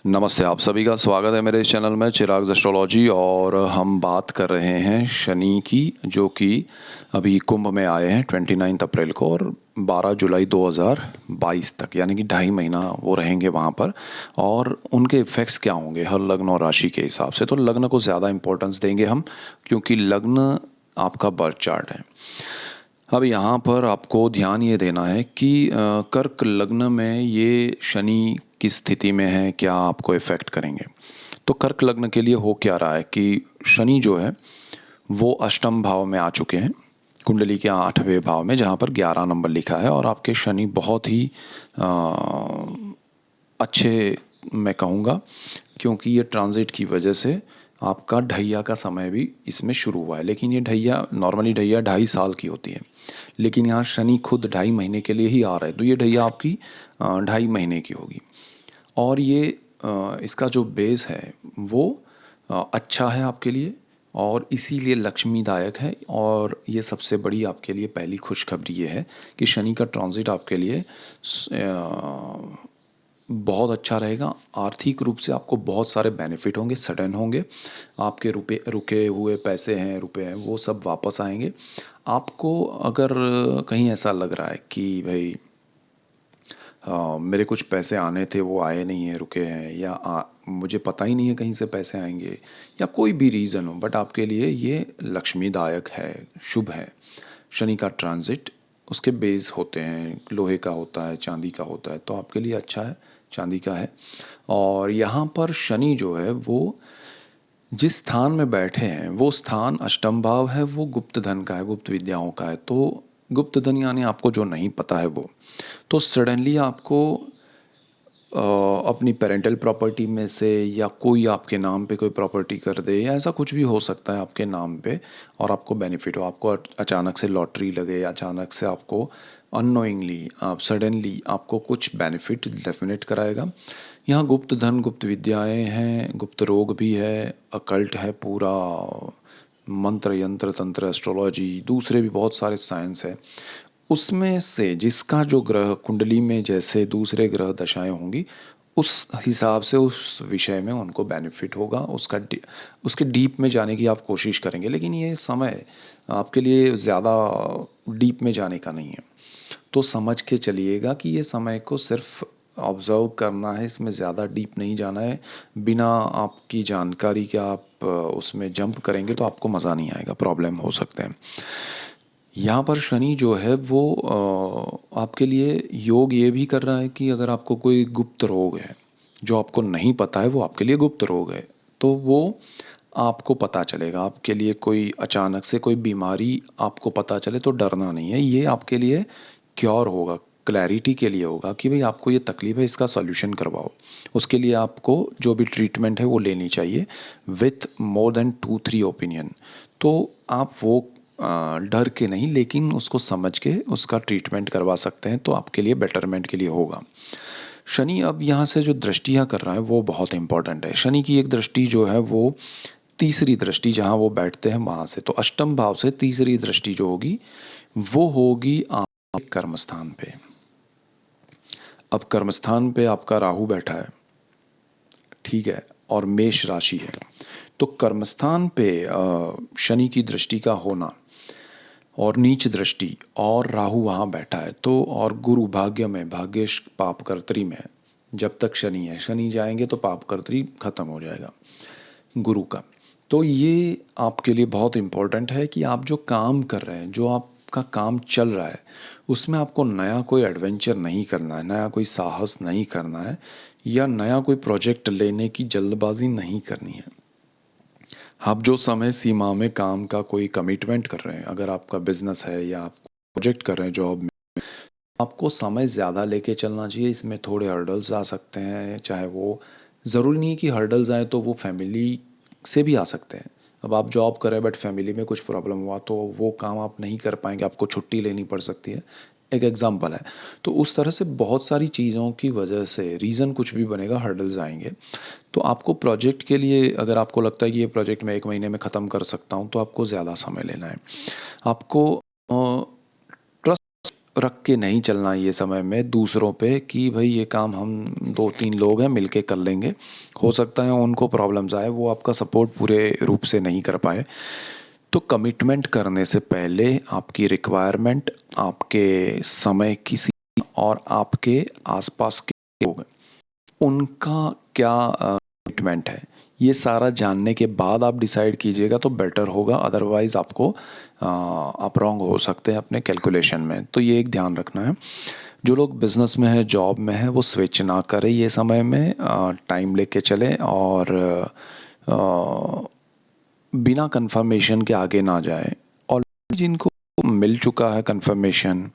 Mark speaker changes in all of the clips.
Speaker 1: नमस्ते, आप सभी का स्वागत है मेरे इस चैनल में चिराग एस्ट्रोलॉजी। और हम बात कर रहे हैं शनि की, जो कि अभी कुंभ में आए हैं 29 अप्रैल को और 12 जुलाई 2022 तक, यानी कि 2.5 महीना वो रहेंगे वहाँ पर। और उनके इफ़ेक्ट्स क्या होंगे हर लग्न और राशि के हिसाब से, तो लग्न को ज़्यादा इंपॉर्टेंस देंगे हम, क्योंकि लग्न आपका बर्थ चार्ट है। अब यहाँ पर आपको ध्यान ये देना है कि कर्क लग्न में ये शनि किस स्थिति में है, क्या आपको इफ़ेक्ट करेंगे। तो कर्क लग्न के लिए हो क्या रहा है कि शनि जो है वो अष्टम भाव में आ चुके हैं, कुंडली के 8वें भाव में, जहाँ पर 11 नंबर लिखा है। और आपके शनि बहुत ही अ, अच्छे, मैं कहूँगा, क्योंकि ये ट्रांजिट की वजह से आपका ढैया का समय भी इसमें शुरू हुआ है। लेकिन ये ढैया, नॉर्मली ढैया 2.5 साल की होती है, लेकिन यहाँ शनि खुद 2.5 महीने के लिए ही आ रहा है, तो ये ढैया आपकी 2.5 महीने की होगी। और ये इसका जो बेस है वो अच्छा है आपके लिए, और इसीलिए लक्ष्मीदायक है। और ये सबसे बड़ी आपके लिए पहली खुशखबरी ये है कि शनि का ट्रांजिट आपके लिए बहुत अच्छा रहेगा। आर्थिक रूप से आपको बहुत सारे बेनिफिट होंगे, सडन होंगे। आपके रुके हुए पैसे हैं, रुपए हैं, वो सब वापस आएंगे आपको। अगर कहीं ऐसा लग रहा है कि भाई मेरे कुछ पैसे आने थे वो आए नहीं हैं, रुके हैं, या मुझे पता ही नहीं है कहीं से पैसे आएंगे, या कोई भी रीज़न हो, बट आपके लिए ये लक्ष्मीदायक है, शुभ है। शनि का ट्रांजिट, उसके बेस होते हैं, लोहे का होता है, चांदी का होता है, तो आपके लिए अच्छा है, चांदी का है। और यहाँ पर शनि जो है वो जिस स्थान में बैठे हैं, वो स्थान अष्टम भाव है, वो गुप्त धन का है, गुप्त विद्याओं का है। तो गुप्त धन यानी आपको जो नहीं पता है वो, तो सडनली आपको अपनी पेरेंटल प्रॉपर्टी में से, या कोई आपके नाम पे कोई प्रॉपर्टी कर दे, या ऐसा कुछ भी हो सकता है आपके नाम पे, और आपको बेनिफिट हो, आपको अचानक से लॉटरी लगे, या अचानक से आपको अननोइंगली, आप सडनली आपको कुछ बेनिफिट डेफिनेट कराएगा। यहाँ गुप्त धन, गुप्त विद्याएं हैं, गुप्त रोग भी है, अकल्ट है पूरा, मंत्र यंत्र तंत्र एस्ट्रोलॉजी, दूसरे भी बहुत सारे साइंस है। उसमें से जिसका जो ग्रह कुंडली में जैसे दूसरे ग्रह दशाएं होंगी, उस हिसाब से उस विषय में उनको बेनिफिट होगा। उसके डीप में जाने की आप कोशिश करेंगे, लेकिन ये समय आपके लिए ज़्यादा डीप में जाने का नहीं है। तो समझ के चलिएगा कि ये समय को सिर्फ ऑब्ज़र्व करना है, इसमें ज़्यादा डीप नहीं जाना है। बिना आपकी जानकारी के आप उसमें जंप करेंगे तो आपको मज़ा नहीं आएगा, प्रॉब्लम हो सकते हैं। यहाँ पर शनि जो है वो आपके लिए योग ये भी कर रहा है कि अगर आपको कोई गुप्त रोग है जो आपको नहीं पता है, वो आपके लिए गुप्त रोग है, तो वो आपको पता चलेगा। आपके लिए कोई अचानक से कोई बीमारी आपको पता चले तो डरना नहीं है, ये आपके लिए क्योर होगा, क्लैरिटी के लिए होगा कि भाई आपको ये तकलीफ है, इसका सॉल्यूशन करवाओ। उसके लिए आपको जो भी ट्रीटमेंट है वो लेनी चाहिए, विथ मोर देन 2-3 ओपिनियन। तो आप वो डर के नहीं, लेकिन उसको समझ के उसका ट्रीटमेंट करवा सकते हैं, तो आपके लिए बेटरमेंट के लिए होगा। शनि अब यहाँ से जो दृष्टियाँ कर रहा है वो बहुत इंपॉर्टेंट है। शनि की एक दृष्टि जो है वो तीसरी दृष्टि, जहाँ वो बैठते हैं वहाँ से, तो अष्टम भाव से तीसरी दृष्टि जो होगी वो होगी आपके कर्मस्थान पे। अब कर्मस्थान पे आपका राहु बैठा है, ठीक है, और मेष राशि है। तो कर्मस्थान पे शनि की दृष्टि का होना, और नीच दृष्टि, और राहु वहाँ बैठा है, तो और गुरु भाग्य में, भाग्येश पापकर्त्री में, जब तक शनि है, शनि जाएंगे तो पापकर्त्री खत्म हो जाएगा गुरु का। तो ये आपके लिए बहुत इम्पोर्टेंट है कि आप जो काम कर रहे हैं, जो आपका काम चल रहा है, उसमें आपको नया कोई एडवेंचर नहीं करना है, नया कोई साहस नहीं करना है, या नया कोई प्रोजेक्ट लेने की जल्दबाजी नहीं करनी है। आप जो समय सीमा में काम का कोई कमिटमेंट कर रहे हैं, अगर आपका बिजनेस है या आप प्रोजेक्ट कर रहे हैं जॉब में, आपको समय ज़्यादा लेके चलना चाहिए। इसमें थोड़े हर्डल्स आ सकते हैं, चाहे वो ज़रूरी नहीं कि हर्डल्स आए, तो वो फैमिली से भी आ सकते हैं। अब आप जॉब कर रहे हैं बट फैमिली में कुछ प्रॉब्लम हुआ तो वो काम आप नहीं कर पाएंगे, आपको छुट्टी लेनी पड़ सकती है, एक एग्जाम्पल है। तो उस तरह से बहुत सारी चीज़ों की वजह से, रीज़न कुछ भी बनेगा, हर्डल्स आएंगे। तो आपको प्रोजेक्ट के लिए, अगर आपको लगता है कि ये प्रोजेक्ट मैं 1 महीने में ख़त्म कर सकता हूँ, तो आपको ज़्यादा समय लेना है। आपको रख के नहीं चलना ये समय में दूसरों पे कि भाई ये काम हम 2-3 लोग हैं मिलके कर लेंगे। हो सकता है उनको प्रॉब्लम्स आए, वो आपका सपोर्ट पूरे रूप से नहीं कर पाए। तो कमिटमेंट करने से पहले आपकी रिक्वायरमेंट, आपके समय की सीमा और आपके आसपास के लोग उनका क्या कमिटमेंट है, ये सारा जानने के बाद आप डिसाइड कीजिएगा तो बेटर होगा। अदरवाइज़ आपको आप रॉन्ग हो सकते हैं अपने कैलकुलेशन में। तो ये एक ध्यान रखना है। जो लोग बिज़नेस में है, जॉब में है, वो स्विच ना करें ये समय में, टाइम लेके चलें और अ, बिना कंफर्मेशन के आगे ना जाए। और जिनको मिल चुका है कंफर्मेशन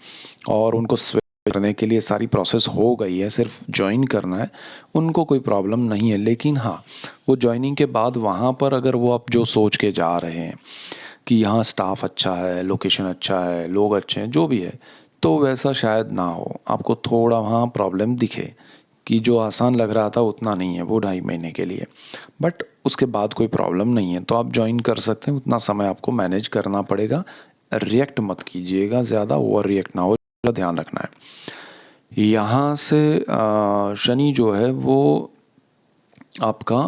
Speaker 1: और उनको स्विच करने के लिए सारी प्रोसेस हो गई है, सिर्फ ज्वाइन करना है, उनको कोई प्रॉब्लम नहीं है। लेकिन हाँ, वो ज्वाइनिंग के बाद वहाँ पर अगर वो आप जो सोच के जा रहे हैं कि यहाँ स्टाफ अच्छा है, लोकेशन अच्छा है, लोग अच्छे हैं, जो भी है, तो वैसा शायद ना हो। आपको थोड़ा वहाँ प्रॉब्लम दिखे कि जो आसान लग रहा था उतना नहीं है वो 2.5 महीने के लिए, बट उसके बाद कोई प्रॉब्लम नहीं है तो आप ज्वाइन कर सकते हैं। उतना समय आपको मैनेज करना पड़ेगा। रिएक्ट मत कीजिएगा, ज़्यादा ओवर रिएक्ट ना हो, ध्यान रखना है। यहाँ से शनि जो है वो आपका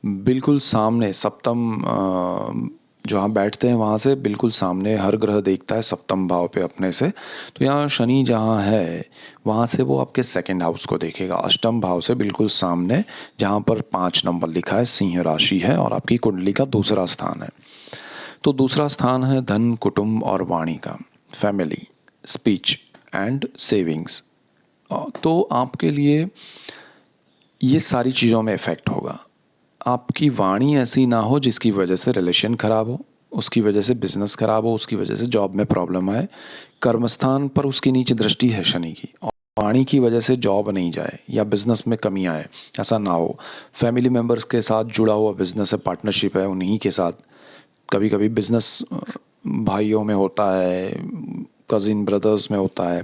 Speaker 1: बिल्कुल सामने सप्तम, जहाँ बैठते हैं वहाँ से बिल्कुल सामने हर ग्रह देखता है सप्तम भाव पे अपने से। तो यहाँ शनि जहाँ है वहाँ से वो आपके सेकंड हाउस को देखेगा, अष्टम भाव से बिल्कुल सामने, जहाँ पर 5 नंबर लिखा है, सिंह राशि है और आपकी कुंडली का दूसरा स्थान है। तो दूसरा स्थान है धन, कुटुंब और वाणी का, फैमिली, स्पीच एंड सेविंग्स। तो आपके लिए ये सारी चीज़ों में इफ़ेक्ट होगा। आपकी वाणी ऐसी ना हो जिसकी वजह से रिलेशन ख़राब हो, उसकी वजह से बिज़नेस ख़राब हो, उसकी वजह से जॉब में प्रॉब्लम आए। कर्मस्थान पर उसकी नीच दृष्टि है शनि की, और वाणी की वजह से जॉब नहीं जाए या बिज़नेस में कमी आए, ऐसा ना हो। फैमिली मेम्बर्स के साथ जुड़ा हुआ बिज़नेस है, पार्टनरशिप है, उन्हीं के साथ कभी कभी बिज़नेस भाइयों में होता है, कज़िन ब्रदर्स में होता है,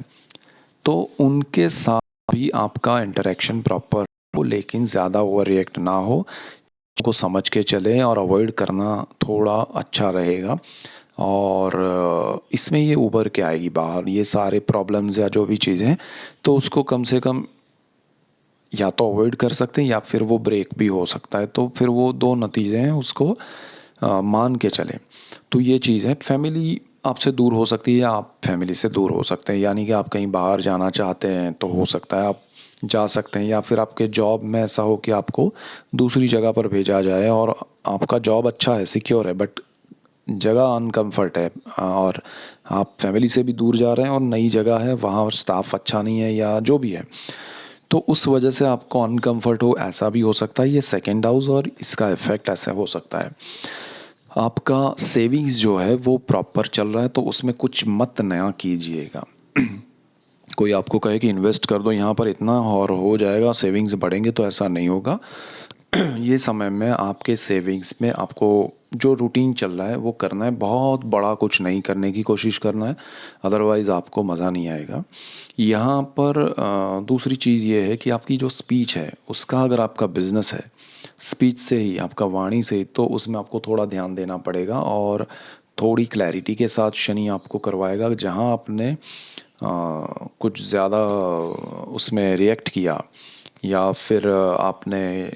Speaker 1: तो उनके साथ भी आपका इंटरेक्शन प्रॉपर हो, लेकिन ज़्यादा ओवर रिएक्ट ना हो, को समझ के चलें और अवॉइड करना थोड़ा अच्छा रहेगा। और इसमें ये उभर के आएगी बाहर ये सारे प्रॉब्लम्स या जो भी चीज़ें हैं, तो उसको कम से कम या तो अवॉइड कर सकते हैं या फिर वो ब्रेक भी हो सकता है। तो फिर वो 2 नतीजे हैं, उसको मान के चलें। तो ये चीज़ है, फैमिली आपसे दूर हो सकती है या आप फैमिली से दूर हो सकते हैं। यानी कि आप कहीं बाहर जाना चाहते हैं तो हो सकता है आप जा सकते हैं, या फिर आपके जॉब में ऐसा हो कि आपको दूसरी जगह पर भेजा जाए और आपका जॉब अच्छा है, सिक्योर है, बट जगह अनकम्फर्ट है, और आप फैमिली से भी दूर जा रहे हैं और नई जगह है, वहाँ स्टाफ अच्छा नहीं है या जो भी है, तो उस वजह से आपको अनकम्फर्ट हो, ऐसा भी हो सकता है। ये सेकेंड हाउस और इसका इफ़ेक्ट ऐसा हो सकता है। आपका सेविंग्स जो है वो प्रॉपर चल रहा है तो उसमें कुछ मत नया कीजिएगा। कोई आपको कहे कि इन्वेस्ट कर दो यहाँ पर इतना और हो जाएगा, सेविंग्स बढ़ेंगे, तो ऐसा नहीं होगा। ये समय में आपके सेविंग्स में आपको जो रूटीन चल रहा है वो करना है, बहुत बड़ा कुछ नहीं करने की कोशिश करना है, अदरवाइज़ आपको मज़ा नहीं आएगा। यहाँ पर दूसरी चीज़ ये है कि आपकी जो स्पीच है उसका, अगर आपका बिजनेस है स्पीच से ही, आपका वाणी से ही, तो उसमें आपको थोड़ा ध्यान देना पड़ेगा और थोड़ी क्लैरिटी के साथ शनि आपको करवाएगा। जहाँ आपने कुछ ज़्यादा उसमें रिएक्ट किया या फिर आपने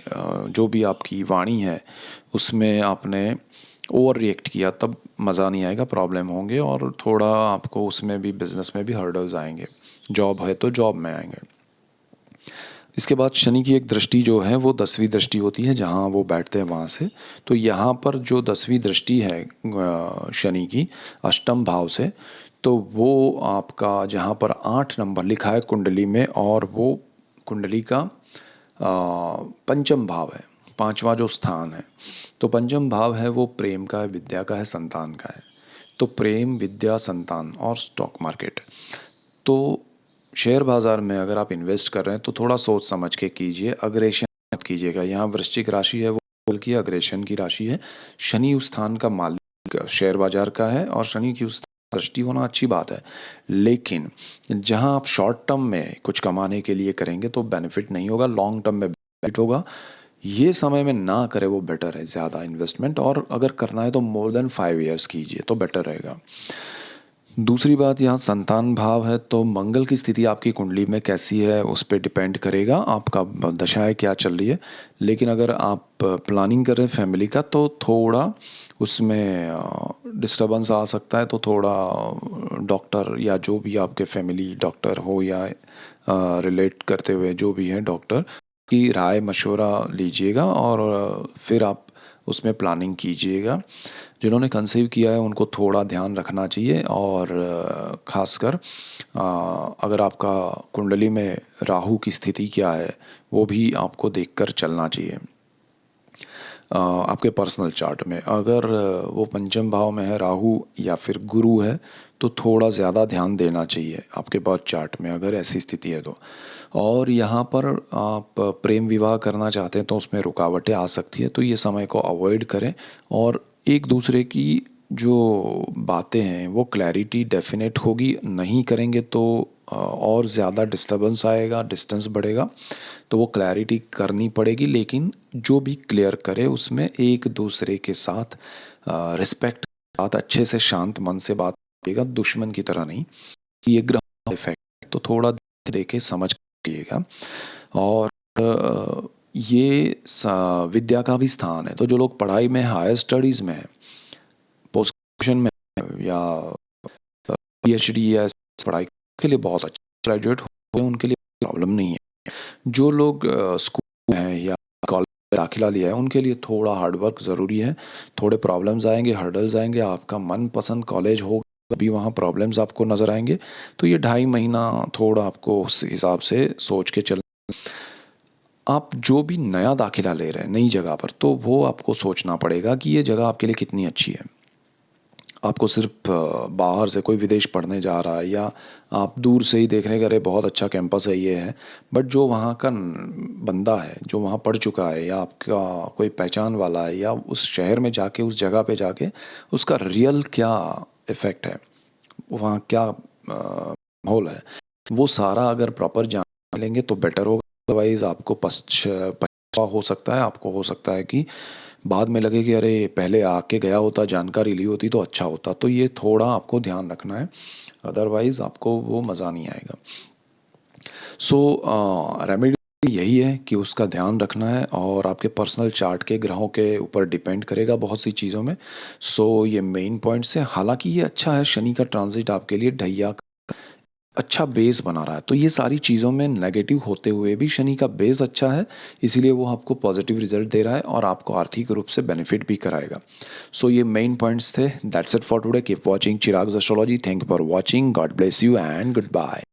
Speaker 1: जो भी आपकी वाणी है उसमें आपने ओवर रिएक्ट किया, तब मज़ा नहीं आएगा, प्रॉब्लम होंगे और थोड़ा आपको उसमें भी, बिज़नेस में भी हर्डल्स आएंगे। जॉब है तो जॉब में आएंगे। इसके बाद शनि की एक दृष्टि जो है वो 10वीं दृष्टि होती है, जहाँ वो बैठते हैं वहाँ से। तो यहाँ पर जो 10वीं दृष्टि है शनि की अष्टम भाव से, तो वो आपका जहाँ पर 8 नंबर लिखा है कुंडली में, और वो कुंडली का पंचम भाव है, पांचवा जो स्थान है। तो पंचम भाव है वो प्रेम का है, विद्या का है, संतान का है। तो प्रेम, विद्या, संतान और स्टॉक मार्केट। तो शेयर बाज़ार में अगर आप इन्वेस्ट कर रहे हैं तो थोड़ा सोच समझ के कीजिए, अग्रेशन मत कीजिएगा। यहाँ वृश्चिक राशि है वो बल्कि अग्रेशन की राशि है। शनि उस स्थान का मालिक शेयर बाजार का है और शनि की उस दृष्टि होना अच्छी बात है, लेकिन जहाँ आप शॉर्ट टर्म में कुछ कमाने के लिए करेंगे तो बेनिफिट नहीं होगा, लॉन्ग टर्म में बेनिफिट होगा। ये समय में ना करे वो बेटर है, ज़्यादा इन्वेस्टमेंट, और अगर करना है तो मोर देन 5 ईयर्स कीजिए तो बेटर रहेगा। दूसरी बात, यहाँ संतान भाव है तो मंगल की स्थिति आपकी कुंडली में कैसी है उस पे डिपेंड करेगा, आपका दशाएँ क्या चल रही है। लेकिन अगर आप प्लानिंग कर रहे हैं फैमिली का तो थोड़ा उसमें डिस्टर्बेंस आ सकता है, तो थोड़ा डॉक्टर या जो भी आपके फैमिली डॉक्टर हो या रिलेट करते हुए जो भी हैं डॉक्टर की राय मशवरा लीजिएगा और फिर आप उसमें प्लानिंग कीजिएगा। जिन्होंने कंसीव किया है उनको थोड़ा ध्यान रखना चाहिए और ख़ासकर अगर आपका कुंडली में राहु की स्थिति क्या है वो भी आपको देखकर चलना चाहिए। आपके पर्सनल चार्ट में अगर वो पंचम भाव में है राहु या फिर गुरु है तो थोड़ा ज़्यादा ध्यान देना चाहिए आपके बर्थ चार्ट में अगर ऐसी स्थिति है तो। और यहाँ पर आप प्रेम विवाह करना चाहते हैं तो उसमें रुकावटें आ सकती है, तो ये समय को अवॉइड करें और एक दूसरे की जो बातें हैं वो क्लैरिटी डेफिनेट होगी, नहीं करेंगे तो और ज़्यादा डिस्टर्बेंस आएगा, डिस्टेंस बढ़ेगा, तो वो क्लैरिटी करनी पड़ेगी। लेकिन जो भी क्लियर करे उसमें एक दूसरे के साथ रिस्पेक्ट के साथ अच्छे से शांत मन से बात करिएगा, दुश्मन की तरह नहीं। ये ग्रह इफेक्ट तो थोड़ा देखे समझ करिएगा। और ये विद्या का भी स्थान है, तो जो लोग पढ़ाई में हायर स्टडीज़ में है, पोस्ट ग्रेजुएशन में है, या पीएचडी या पढ़ाई के लिए बहुत अच्छा, ग्रेजुएट हुए उनके लिए प्रॉब्लम नहीं है। जो लोग स्कूल में हैं या कॉलेज में दाखिला लिया है उनके लिए थोड़ा हार्ड वर्क ज़रूरी है, थोड़े प्रॉब्लम्स आएंगे, हर्डल्स आएंगे, आपका मनपसंद कॉलेज होगा भी वहाँ प्रॉब्लम्स आपको नज़र आएंगे, तो ये 2.5 महीना थोड़ा आपको उस हिसाब से सोच के चल। आप जो भी नया दाखिला ले रहे हैं नई जगह पर तो वो आपको सोचना पड़ेगा कि ये जगह आपके लिए कितनी अच्छी है। आपको सिर्फ बाहर से कोई विदेश पढ़ने जा रहा है या आप दूर से ही देख रहे हैं कि अरे बहुत अच्छा कैंपस है ये है, बट जो वहाँ का बंदा है जो वहाँ पढ़ चुका है या आपका कोई पहचान वाला है या उस शहर में जाके उस जगह पे जाके उसका रियल क्या इफ़ेक्ट है, वहाँ क्या माहौल है, वो सारा अगर प्रॉपर जान लेंगे तो बेटर होगा। अदरवाइज़ आपको पछतावा हो सकता है, आपको हो सकता है कि बाद में लगे कि अरे पहले आके गया होता, जानकारी ली होती तो अच्छा होता, तो ये थोड़ा आपको ध्यान रखना है, अदरवाइज़ आपको वो मज़ा नहीं आएगा। सो रेमेडी यही है कि उसका ध्यान रखना है और आपके पर्सनल चार्ट के ग्रहों के ऊपर डिपेंड करेगा बहुत सी चीज़ों में। सो ये मेन पॉइंट्स है, हालांकि ये अच्छा है, शनि का ट्रांजिट आपके लिए ढैया अच्छा बेस बना रहा है, तो ये सारी चीज़ों में नेगेटिव होते हुए भी शनि का बेस अच्छा है, इसीलिए वो आपको पॉजिटिव रिजल्ट दे रहा है और आपको आर्थिक रूप से बेनिफिट भी कराएगा। सो ये मेन पॉइंट्स थे। That's it for today. Keep watching Chirag's astrology. Thank you for watching. God bless you and good bye.